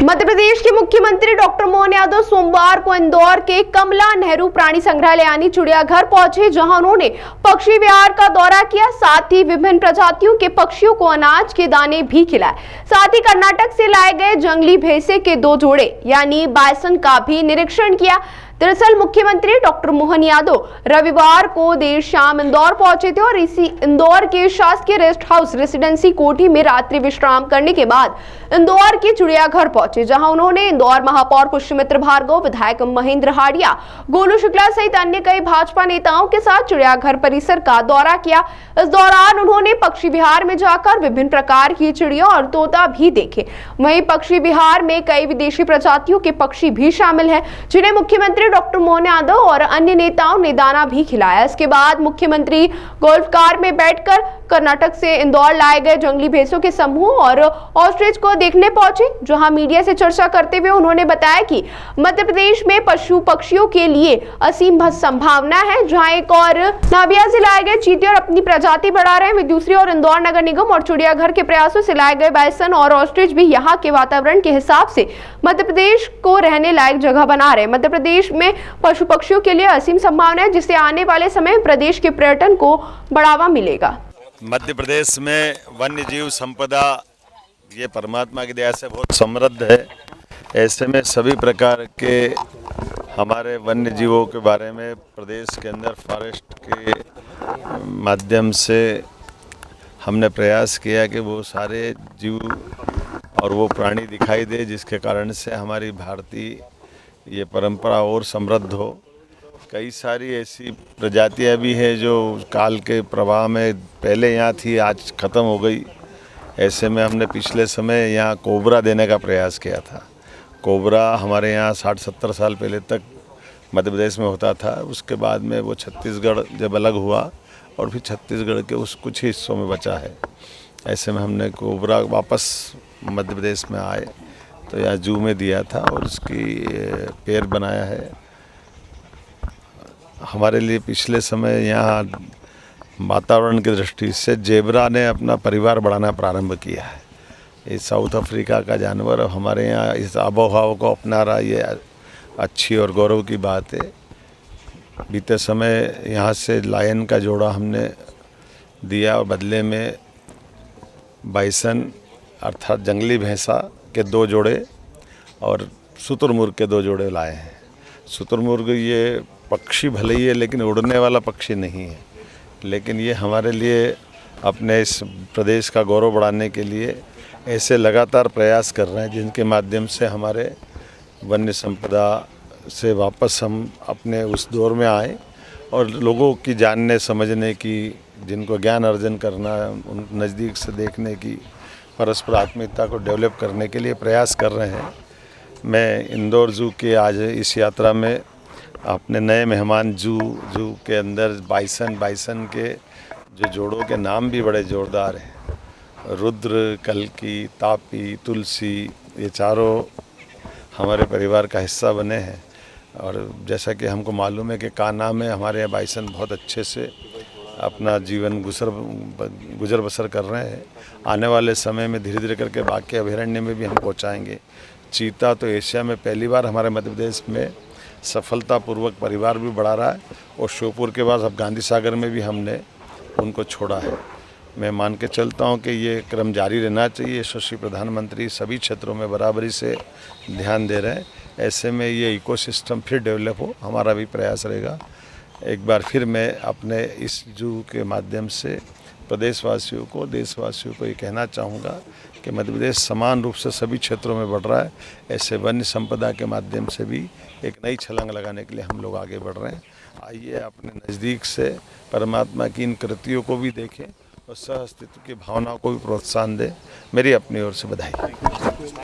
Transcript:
मध्य प्रदेश के मुख्यमंत्री डॉक्टर मोहन यादव सोमवार को इंदौर के कमला नेहरू प्राणी संग्रहालय यानी चिड़ियाघर पहुंचे, जहां उन्होंने पक्षी विहार का दौरा किया। साथ ही विभिन्न प्रजातियों के पक्षियों को अनाज के दाने भी खिलाए। साथ ही कर्नाटक से लाए गए जंगली भैंसे के 2 जोड़े यानी बाइसन का भी निरीक्षण किया। दरअसल मुख्यमंत्री डॉक्टर मोहन यादव रविवार को देर शाम इंदौर पहुंचे थे और इसी इंदौर के शासकीय रेस्ट हाउस रेसिडेंसी कोठी में रात्रि विश्राम करने के बाद इंदौर के चिड़ियाघर पहुंचे, जहां उन्होंने इंदौर महापौर पुष्यमित्र भार्गव, विधायक महेंद्र हाड़िया, गोलू शुक्ला सहित अन्य कई भाजपा नेताओं के साथ चिड़ियाघर परिसर का दौरा किया। इस दौरान उन्होंने पक्षी विहार में जाकर विभिन्न प्रकार की चिड़िया और तोता भी देखे। वहीं पक्षी विहार में कई विदेशी प्रजातियों के पक्षी भी शामिल हैं, जिन्हें मुख्यमंत्री डॉक्टर मोहन यादव और अन्य नेताओं ने दाना भी खिलाया। इसके बाद मुख्यमंत्री गोल्फ कार में बैठकर कर्नाटक से इंदौर लाए गए जंगली भैंसों के समूह और ऑस्ट्रिच को देखने पहुंचे, जहां मीडिया से चर्चा करते हुए उन्होंने बताया कि मध्य प्रदेश में पशु पक्षियों के लिए असीम संभावना है। जहां एक और नाबिया से लाए गए चीते और अपनी प्रजाति बढ़ा रहे हैं, वहीं दूसरी ओर इंदौर नगर निगम और चिड़ियाघर के प्रयासों से लाए गए बाइसन और ऑस्ट्रिच भी यहाँ के वातावरण के हिसाब से मध्य प्रदेश को रहने लायक जगह बना रहे हैं। मध्य प्रदेश में पशु पक्षियों के लिए असीम संभावना है, जिससे आने वाले समय में प्रदेश के पर्यटन को बढ़ावा मिलेगा। मध्य प्रदेश में वन्य जीव संपदा ये परमात्मा की दया से बहुत समृद्ध है। ऐसे में सभी प्रकार के हमारे वन्य जीवों के बारे में प्रदेश के अंदर फॉरेस्ट के माध्यम से हमने प्रयास किया कि वो सारे जीव और वो प्राणी दिखाई दे, जिसके कारण से हमारी भारतीय ये परंपरा और समृद्ध हो। कई सारी ऐसी प्रजातियां भी हैं जो काल के प्रवाह में पहले यहाँ थी, आज ख़त्म हो गई। ऐसे में हमने पिछले समय यहाँ कोबरा देने का प्रयास किया था। कोबरा हमारे यहाँ 60-70 साल पहले तक मध्य प्रदेश में होता था। उसके बाद में वो छत्तीसगढ़ जब अलग हुआ और फिर छत्तीसगढ़ के उस कुछ हिस्सों में बचा है। ऐसे में हमने कोबरा वापस मध्य प्रदेश में आए तो यहाँ जू में दिया था और उसकी पैर बनाया है। हमारे लिए पिछले समय यहाँ वातावरण की दृष्टि से जेबरा ने अपना परिवार बढ़ाना प्रारंभ किया है। ये साउथ अफ्रीका का जानवर हमारे यहाँ इस आबोहवा को अपना रहा, ये अच्छी और गौरव की बात है। बीते समय यहाँ से लायन का जोड़ा हमने दिया और बदले में बाइसन अर्थात जंगली भैंसा के 2 जोड़े और शुतुरमुर्ग के 2 जोड़े लाए हैं। शुतुरमुर्ग ये पक्षी भले ही है लेकिन उड़ने वाला पक्षी नहीं है, लेकिन ये हमारे लिए अपने इस प्रदेश का गौरव बढ़ाने के लिए ऐसे लगातार प्रयास कर रहे हैं, जिनके माध्यम से हमारे वन्य संपदा से वापस हम अपने उस दौर में आए और लोगों की जानने समझने की, जिनको ज्ञान अर्जन करना, उन नज़दीक से देखने की, परस्पर आत्मीयता को डेवलप करने के लिए प्रयास कर रहे हैं। मैं इंदौर जू के आज इस यात्रा में अपने नए मेहमान जू के अंदर बाइसन के जो जोड़ों के नाम भी बड़े जोरदार हैं, रुद्र, कल्की, तापी, तुलसी, ये चारों हमारे परिवार का हिस्सा बने हैं। और जैसा कि हमको मालूम है कि कान्हा में हमारे यहाँ बाइसन बहुत अच्छे से अपना जीवन गुजर बसर कर रहे हैं। आने वाले समय में धीरे धीरे करके बाकी अभयारण्य में भी हम पहुँचाएँगे। चीता तो एशिया में पहली बार हमारे मध्य प्रदेश में सफलतापूर्वक परिवार भी बढ़ा रहा है और श्योपुर के बाद अब गांधी सागर में भी हमने उनको छोड़ा है। मैं मान के चलता हूं कि ये क्रम जारी रहना चाहिए। यशस्वी प्रधानमंत्री सभी क्षेत्रों में बराबरी से ध्यान दे रहे हैं। ऐसे में ये इकोसिस्टम फिर डेवलप हो, हमारा भी प्रयास रहेगा। एक बार फिर मैं अपने इस जू के माध्यम से प्रदेशवासियों को, देशवासियों को ये कहना चाहूँगा कि मध्य प्रदेश समान रूप से सभी क्षेत्रों में बढ़ रहा है। ऐसे वन्य संपदा के माध्यम से भी एक नई छलांग लगाने के लिए हम लोग आगे बढ़ रहे हैं। आइए अपने नज़दीक से परमात्मा की इन कृतियों को भी देखें और सह अस्तित्व की भावनाओं को भी प्रोत्साहन दें। मेरी अपनी ओर से बधाई।